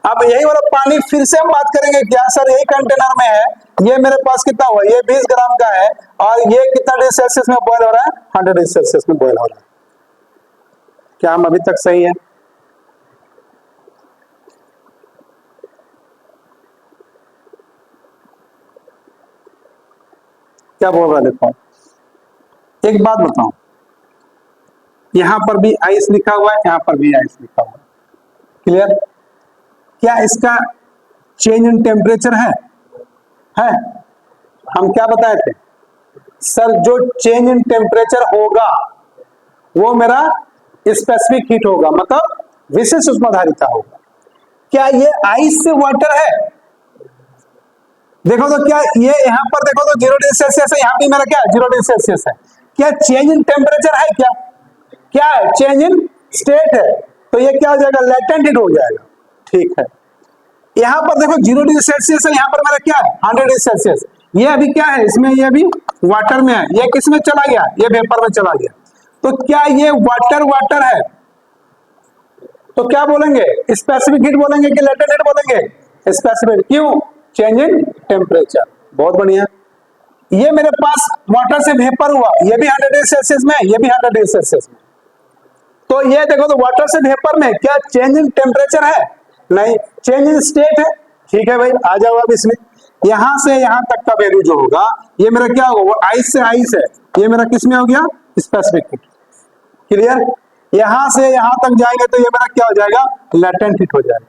अब यही वाला पानी फिर से हम बात करेंगे, क्या सर यही कंटेनर में है, ये मेरे पास कितना हुआ, ये 20 ग्राम का है, और ये कितना डिग्री सेल्सियस में बॉयल हो रहा है, 100 डिग्री सेल्सियस में बॉयल हो रहा है। क्या हम अभी तक सही है, क्या बोल रहा है, देखो एक बात बताओ, यहां पर भी आइस लिखा हुआ है, यहां पर भी आइस लिखा हुआ है, क्लियर। क्या इसका चेंज इन टेम्परेचर है? हम क्या बताए थे सर, जो चेंज इन टेम्परेचर होगा वो मेरा स्पेसिफिक हीट होगा, मतलब विशेष उष्माधारिता होगा। क्या ये आइस से वाटर है, देखो तो क्या ये यहां पर देखो तो 0 डिग्री सेल्सियस है, यहां भी मेरा क्या 0 डिग्री सेल्सियस है। क्या चेंज इन टेम्परेचर है, क्या क्या है, चेंज इन स्टेट है, तो ये क्या हो जाएगा, लेटेंट हीट हो जाएगा, ठीक है। यहां पर देखो 0 डिग्री सेल्सियस है, यहां पर मेरा क्या है 100 डिग्री सेल्सियस, ये अभी क्या है, इसमें ये अभी वाटर में है, ये किस में चला गया, ये वेपर में चला गया, तो क्या ये वाटर वाटर है, तो क्या बोलेंगे, स्पेसिफिक हीट बोलेंगे कि लेटेंट हीट बोलेंगे, स्पेसिफिक, क्यों, चेंज इन टेम्परेचर, बहुत बढ़िया। ये मेरे पास वाटर से वेपर हुआ, ये भी 100 डिग्री सेल्सियस में, ये भी 100 डिग्री सेल्सियस में, तो ये देखो तो वाटर से वेपर में क्या चेंज इन टेम्परेचर है, नहीं, चेंज इन स्टेट है, ठीक है भाई। आ जाओ अब इसमें, यहां से यहां तक का वैल्यू जो होगा, ये मेरा क्या होगा, वो आइस से आइस है, ये मेरा किस में हो गया, स्पेसिफिक हीट, क्लियर। यहां से यहां तक जाएंगे तो ये मेरा क्या हो जाएगा, लेटेंट हीट हो जाएगा,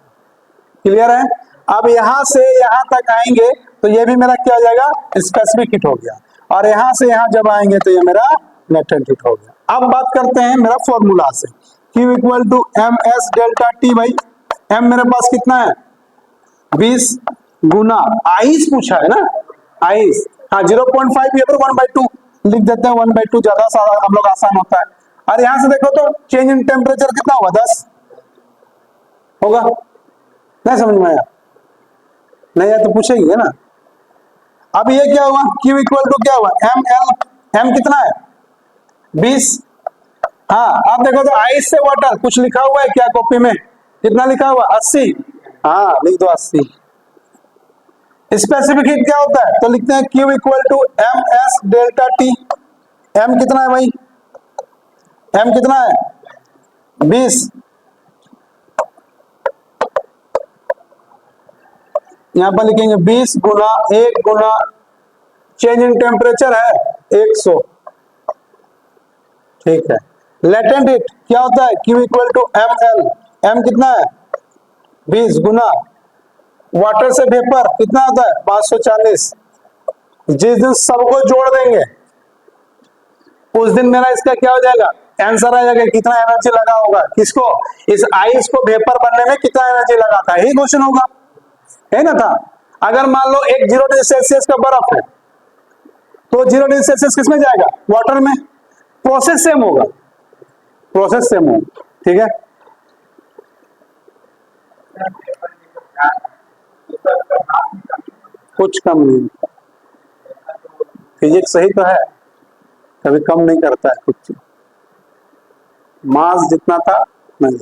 क्लियर है। अब यहां से यहां तक आएंगे तो ये भी मेरा क्या हो जाएगा, स्पेसिफिक हीट हो गया, और यहां से यहां जब आएंगे तो ये मेरा लेटेंट हीट हो गया। अब बात करते हैं मेरा फॉर्मूला से, Q equal to M S delta T by M, मेरे पास कितना है 20 गुना आइस पूछा है ना, आइस, हाँ 0.5 या फिर 1/2 लिख देते हैं, 1/2 ज्यादा सारा हम लोग आसान होता है। और यहां से देखो तो चेंज इन टेम्परेचर कितना होगा, 10 होगा, नहीं समझ में आया, नहीं है तो पूछेगी है ना। अब ये क्या हुआ, Q इक्वल टू क्या हुआ, एम एल, एम कितना है 20, हाँ। अब देखो तो आइस से वाटर कुछ लिखा हुआ है क्या कॉपी में, कितना लिखा हुआ 80, हाँ लिख दो 80। स्पेसिफिक हीट क्या होता है, तो लिखते हैं Q equal to M S delta T. M कितना है भाई, एम कितना है 20, यहां पर लिखेंगे 20 गुना 1 गुना चेंज इन टेम्परेचर है 100, ठीक है। लेटेंट हीट क्या होता है, Q equal to M L, M कितना है 20 गुना वाटर से वेपर कितना होता है 540। जिस दिन सबको जोड़ देंगे उस दिन मेरा इसका क्या हो जाएगा, आंसर आ जाएगा कितना एनर्जी लगा होगा, किसको, इस आइस को वेपर बनने में कितना एनर्जी लगा था, यही क्वेश्चन होगा, है ना था। अगर मान लो 1 डिग्री सेल्सियस का बर्फ है तो 0 डिग्री सेल्सियस किसमें जाएगा, वाटर में। प्रोसेस सेम होगा, प्रोसेस सेम होगा, ठीक है। कुछ कम नहीं, फिजिक्स सही तो है, कभी कम नहीं करता है कुछ, मास जितना था नहीं।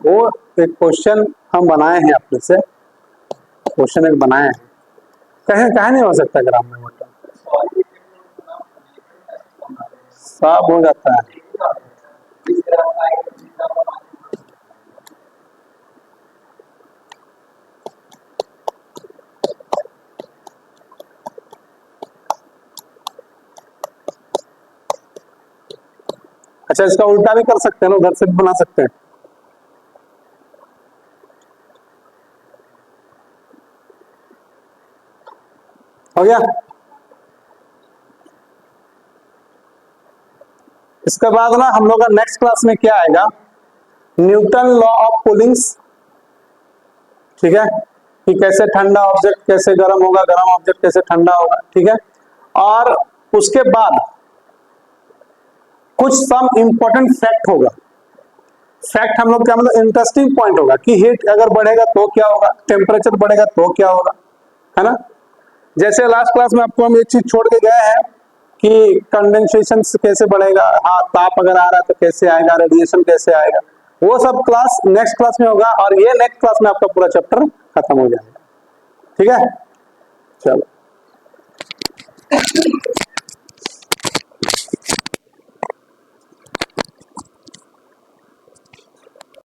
वो एक क्वेश्चन हम बनाए हैं अपने से, क्वेश्चन एक बनाए हैं, कहीं कहीं नहीं हो सकता ग्राम में वाटर, साफ हो जाता है। अच्छा इसका उल्टा भी कर सकते हैं ना, उधर से भी बना सकते हैं। हो गया। इसके बाद ना हम लोग का नेक्स्ट क्लास में क्या आएगा, न्यूटन लॉ ऑफ कूलिंग्स, ठीक है, कि कैसे ठंडा ऑब्जेक्ट कैसे गर्म होगा, गर्म ऑब्जेक्ट कैसे ठंडा होगा, ठीक है। और उसके बाद कुछ सम इंपॉर्टेंट फैक्ट होगा, फैक्ट हम लोग क्या मतलब इंटरेस्टिंग पॉइंट होगा कि हीट अगर बढ़ेगा तो क्या होगा, टेम्परेचर बढ़ेगा तो क्या होगा, है ना। जैसे लास्ट क्लास में आपको हम एक चीज छोड़ के गए हैं कि कंडेंसेशन कैसे बढ़ेगा, हाँ ताप अगर आ रहा है तो कैसे आएगा, रेडिएशन कैसे आएगा, वो सब क्लास नेक्स्ट क्लास में होगा, और ये नेक्स्ट क्लास में आपका पूरा चैप्टर खत्म हो जाएगा, ठीक है। चलो